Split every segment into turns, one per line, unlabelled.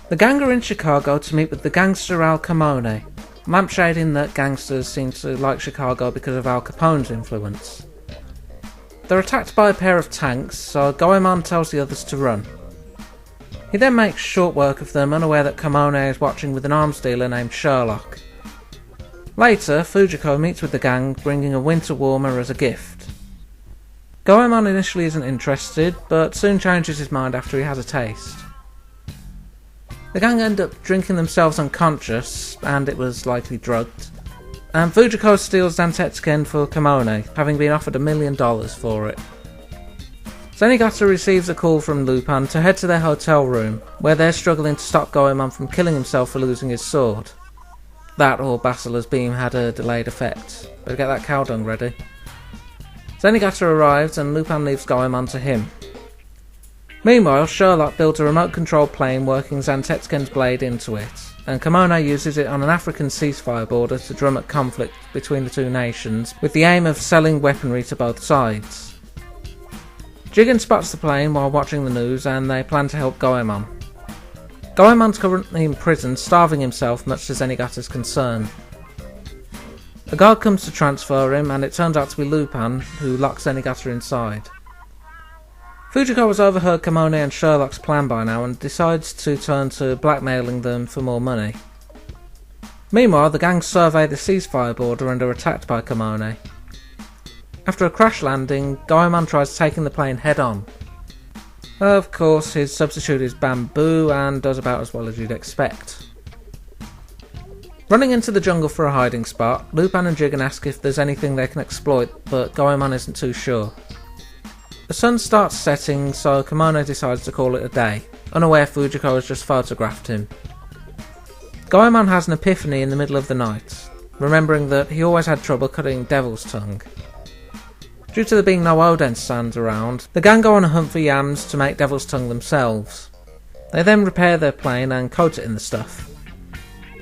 The gang are in Chicago to meet with the gangster Al Capone, lampshading that gangsters seem to like Chicago because of Al Capone's influence. They're attacked by a pair of tanks, so Goemon tells the others to run. He then makes short work of them, unaware that Capone is watching with an arms dealer named Sherlock. Later, Fujiko meets with the gang, bringing a winter warmer as a gift. Goemon initially isn't interested, but soon changes his mind after he has a taste. The gang end up drinking themselves unconscious, and it was likely drugged, and Fujiko steals Zantetsuken for Capone, having been offered $1 million for it. Zenigata receives a call from Lupin to head to their hotel room, where they're struggling to stop Goemon from killing himself for losing his sword. That or Basila's beam had a delayed effect. Better get that cow dung ready. Zenigata arrives and Lupin leaves Goemon to him. Meanwhile, Sherlock builds a remote-controlled plane working Zantetsuken's blade into it, and Capone uses it on an African ceasefire border to drum up conflict between the two nations, with the aim of selling weaponry to both sides. Jigen spots the plane while watching the news, and they plan to help Goemon. Goemon's currently in prison, starving himself much to Zenigata's concern. A guard comes to transfer him, and it turns out to be Lupin, who locks Zenigata inside. Fujiko has overheard Capone and Sherlock's plan by now and decides to turn to blackmailing them for more money. Meanwhile, the gang survey the ceasefire border and are attacked by Capone. After a crash landing, Goemon tries taking the plane head on. Of course, his substitute is bamboo and does about as well as you'd expect. Running into the jungle for a hiding spot, Lupin and Jigen ask if there's anything they can exploit, but Goemon isn't too sure. The sun starts setting, so Capone decides to call it a day, unaware Fujiko has just photographed him. Goemon has an epiphany in the middle of the night, remembering that he always had trouble cutting devil's tongue. Due to there being no Oden sands around, the gang go on a hunt for yams to make devil's tongue themselves. They then repair their plane and coat it in the stuff.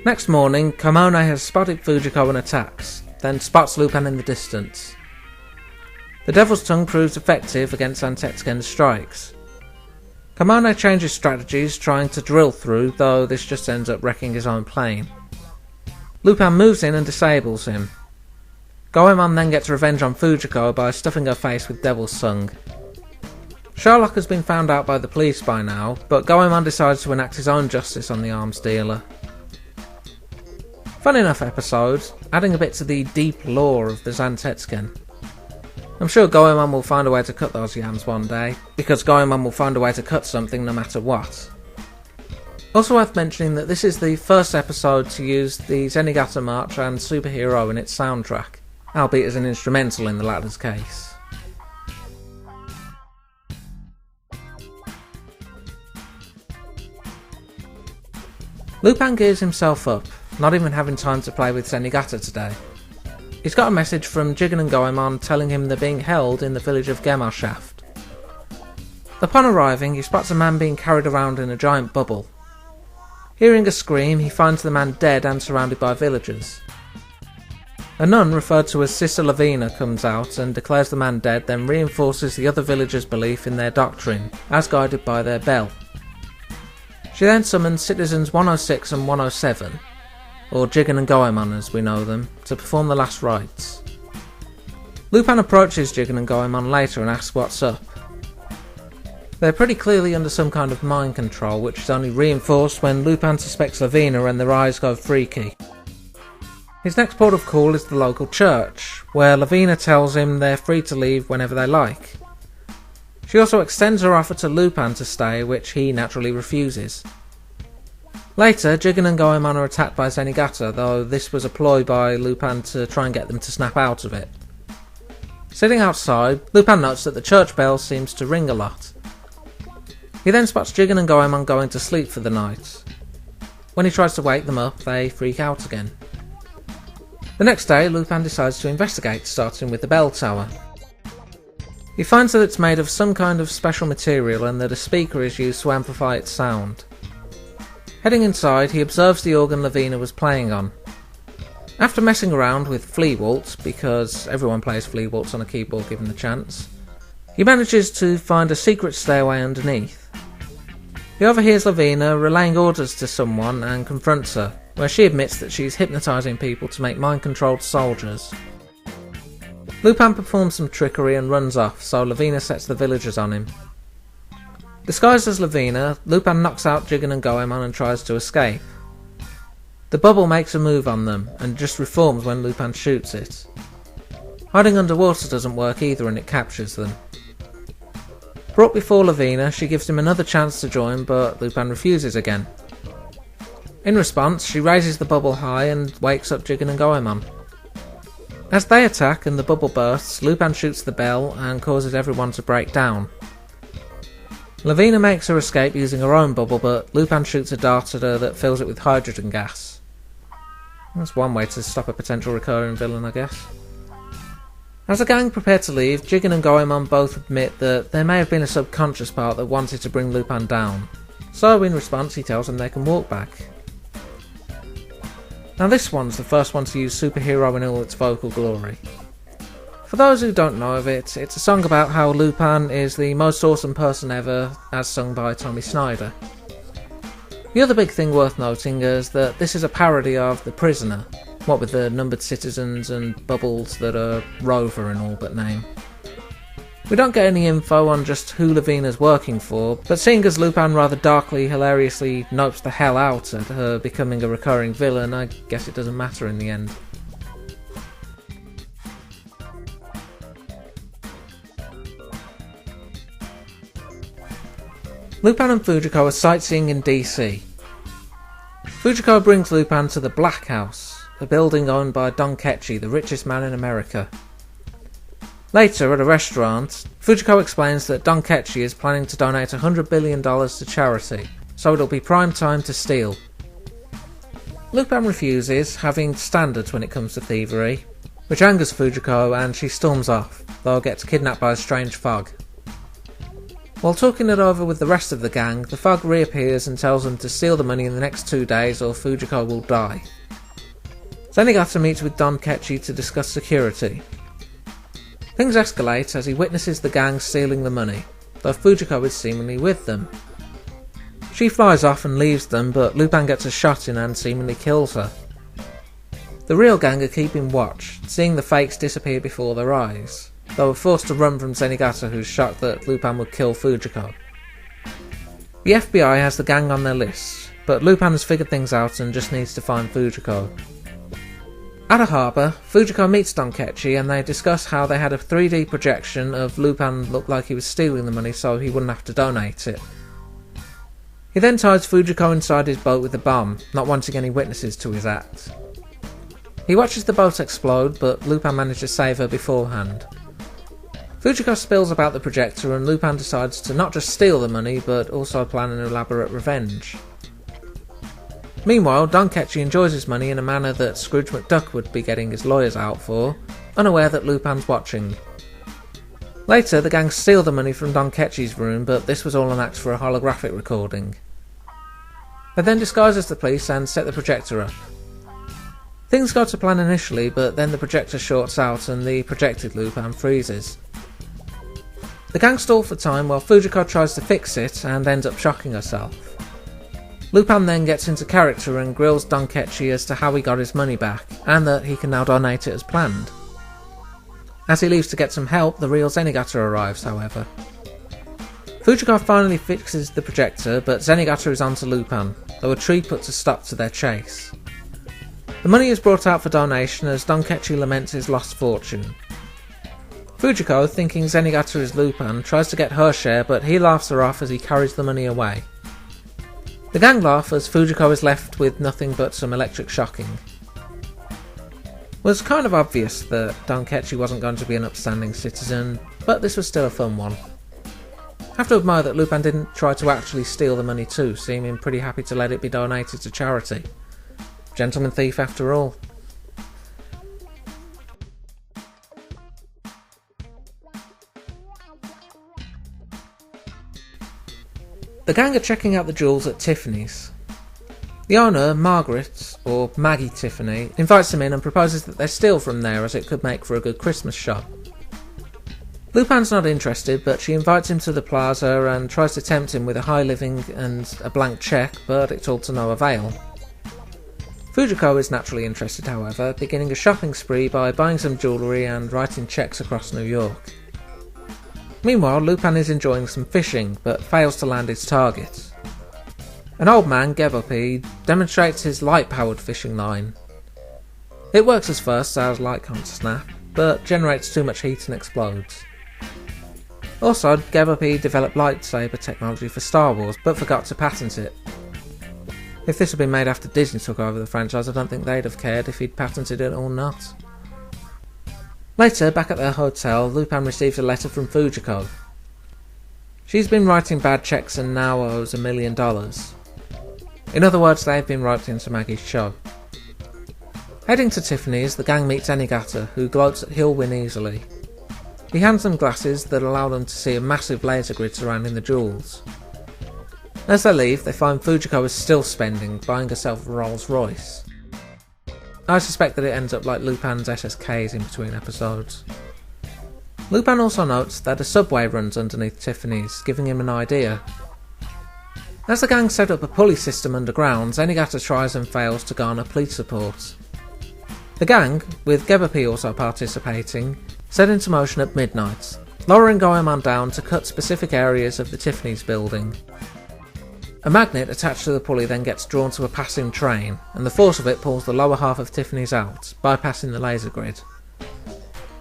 Next morning, Capone has spotted Fujiko and attacks, then spots Lupin in the distance. The Devil's Tongue proves effective against Zantetsuken's strikes. Capone changes strategies, trying to drill through, though this just ends up wrecking his own plane. Lupin moves in and disables him. Goemon then gets revenge on Fujiko by stuffing her face with Devil's Tongue. Sherlock has been found out by the police by now, but Goemon decides to enact his own justice on the arms dealer. Fun enough episode, adding a bit to the deep lore of the Zantetsuken. I'm sure Goemon will find a way to cut those yams one day, because Goemon will find a way to cut something no matter what. Also worth mentioning that this is the first episode to use the Zenigata March and Superhero in its soundtrack, albeit as an instrumental in the latter's case. Lupin gears himself up, not even having time to play with Zenigata today. He's got a message from Jigen and Goemon telling him they're being held in the village of Gemmerschaft. Upon arriving, he spots a man being carried around in a giant bubble. Hearing a scream, he finds the man dead and surrounded by villagers. A nun referred to as Sister Lavina comes out and declares the man dead, then reinforces the other villagers' belief in their doctrine, as guided by their bell. She then summons citizens 106 and 107, or Jigen and Goemon as we know them, to perform the last rites. Lupin approaches Jigen and Goemon later and asks what's up. They're pretty clearly under some kind of mind control, which is only reinforced when Lupin suspects Lavina and their eyes go freaky. His next port of call is the local church, where Lavina tells him they're free to leave whenever they like. She also extends her offer to Lupin to stay, which he naturally refuses. Later, Jigen and Goemon are attacked by Zenigata, though this was a ploy by Lupin to try and get them to snap out of it. Sitting outside, Lupin notes that the church bell seems to ring a lot. He then spots Jigen and Goemon going to sleep for the night. When he tries to wake them up, they freak out again. The next day, Lupin decides to investigate, starting with the bell tower. He finds that it's made of some kind of special material and that a speaker is used to amplify its sound. Heading inside, he observes the organ Lavina was playing on. After messing around with Flea Waltz, because everyone plays Flea Waltz on a keyboard given the chance, he manages to find a secret stairway underneath. He overhears Lavina relaying orders to someone and confronts her, where she admits that she's hypnotising people to make mind-controlled soldiers. Lupin performs some trickery and runs off, so Lavina sets the villagers on him. Disguised as Lavina, Lupin knocks out Jigen and Goemon and tries to escape. The bubble makes a move on them, and just reforms when Lupin shoots it. Hiding underwater doesn't work either, and it captures them. Brought before Lavina, she gives him another chance to join, but Lupin refuses again. In response, she raises the bubble high and wakes up Jigen and Goemon. As they attack and the bubble bursts, Lupin shoots the bell and causes everyone to break down. Lavina makes her escape using her own bubble, but Lupin shoots a dart at her that fills it with hydrogen gas. That's one way to stop a potential recurring villain, I guess. As the gang prepare to leave, Jigen and Goemon both admit that there may have been a subconscious part that wanted to bring Lupin down, so in response he tells them they can walk back. Now this one's the first one to use superhero in all its vocal glory. For those who don't know of it, it's a song about how Lupin is the most awesome person ever, as sung by Tommy Snyder. The other big thing worth noting is that this is a parody of The Prisoner, what with the numbered citizens and bubbles that are Rover in all but name. We don't get any info on just who Lavina's working for, but seeing as Lupin rather darkly, hilariously nopes the hell out at her becoming a recurring villain, I guess it doesn't matter in the end. Lupin and Fujiko are sightseeing in DC. Fujiko brings Lupin to the Black House, a building owned by Don Ketchi, the richest man in America. Later, at a restaurant, Fujiko explains that Don Ketchi is planning to donate $100 billion to charity, so it'll be prime time to steal. Lupin refuses, having standards when it comes to thievery, which angers Fujiko and she storms off, though gets kidnapped by a strange fog. While talking it over with the rest of the gang, the fog reappears and tells them to steal the money in the next 2 days or Fujiko will die. Zenigata meets with Don Ketchi to discuss security. Things escalate as he witnesses the gang stealing the money, though Fujiko is seemingly with them. She flies off and leaves them, but Lupin gets a shot in and seemingly kills her. The real gang are keeping watch, seeing the fakes disappear before their eyes, though are forced to run from Zenigata, who's shocked that Lupin would kill Fujiko. The FBI has the gang on their list, but Lupin has figured things out and just needs to find Fujiko. At a harbour, Fujiko meets Don Ketchi and they discuss how they had a 3D projection of Lupin look like he was stealing the money so he wouldn't have to donate it. He then ties Fujiko inside his boat with a bomb, not wanting any witnesses to his act. He watches the boat explode, but Lupin manages to save her beforehand. Fujiko spills about the projector and Lupin decides to not just steal the money, but also plan an elaborate revenge. Meanwhile, Don Ketchi enjoys his money in a manner that Scrooge McDuck would be getting his lawyers out for, unaware that Lupin's watching. Later, the gang steal the money from Don Ketchi's room, but this was all an act for a holographic recording. They then disguise as the police and set the projector up. Things go to plan initially, but then the projector shorts out and the projected Lupin freezes. The gang stall for time while Fujiko tries to fix it and ends up shocking herself. Lupin then gets into character and grills Don Ketchi as to how he got his money back, and that he can now donate it as planned. As he leaves to get some help, the real Zenigata arrives, however. Fujiko finally fixes the projector, but Zenigata is onto Lupin, though a tree puts a stop to their chase. The money is brought out for donation as Don Ketchi laments his lost fortune. Fujiko, thinking Zenigata is Lupin, tries to get her share, but he laughs her off as he carries the money away. The gang laugh as Fujiko is left with nothing but some electric shocking. It was kind of obvious that Don Ketchi wasn't going to be an upstanding citizen, but this was still a fun one. I have to admire that Lupin didn't try to actually steal the money too, seeming pretty happy to let it be donated to charity. Gentleman thief after all. The gang are checking out the jewels at Tiffany's. The owner, Margaret, or Maggie Tiffany, invites him in and proposes that they steal from there as it could make for a good Christmas shop. Lupin's not interested, but she invites him to the plaza and tries to tempt him with a high living and a blank cheque, but it's all to no avail. Fujiko is naturally interested, however, beginning a shopping spree by buying some jewellery and writing cheques across New York. Meanwhile, Lupin is enjoying some fishing, but fails to land his target. An old man, Gebupi, demonstrates his light-powered fishing line. It works as first, as light can't snap, but generates too much heat and explodes. Also, Gebupi developed lightsaber technology for Star Wars, but forgot to patent it. If this had been made after Disney took over the franchise, I don't think they'd have cared if he'd patented it or not. Later, back at their hotel, Lupin receives a letter from Fujiko. She's been writing bad cheques and now owes $1 million. In other words, they've been roped into Maggie's show. Heading to Tiffany's, the gang meets Enigata, who gloats that he'll win easily. He hands them glasses that allow them to see a massive laser grid surrounding the jewels. As they leave, they find Fujiko is still spending, buying herself a Rolls Royce. I suspect that it ends up like Lupin's SSKs in between episodes. Lupin also notes that a subway runs underneath Tiffany's, giving him an idea. As the gang set up a pulley system underground, Enigata tries and fails to garner police support. The gang, with Gebupi also participating, set into motion at midnight, lowering Goemon down to cut specific areas of the Tiffany's building. A magnet attached to the pulley then gets drawn to a passing train, and the force of it pulls the lower half of Tiffany's out, bypassing the laser grid.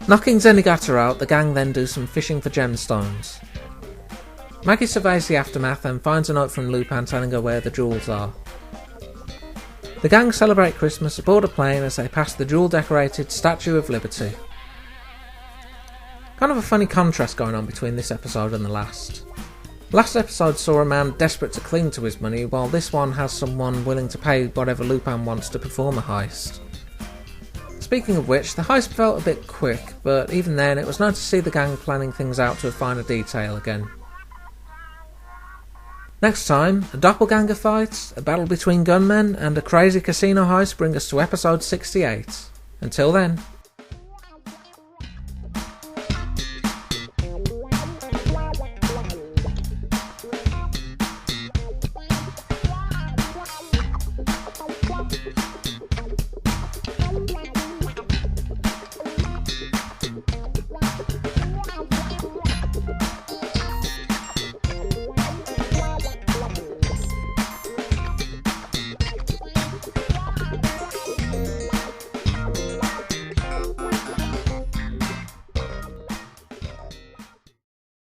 Knocking Zenigata out, the gang then do some fishing for gemstones. Maggie surveys the aftermath and finds a note from Lupin telling her where the jewels are. The gang celebrate Christmas aboard a plane as they pass the jewel-decorated Statue of Liberty. Kind of a funny contrast going on between this episode and the last. Last episode saw a man desperate to cling to his money, while this one has someone willing to pay whatever Lupin wants to perform a heist. Speaking of which, the heist felt a bit quick, but even then it was nice to see the gang planning things out to a finer detail again. Next time, a doppelganger fight, a battle between gunmen, and a crazy casino heist bring us to episode 68. Until then.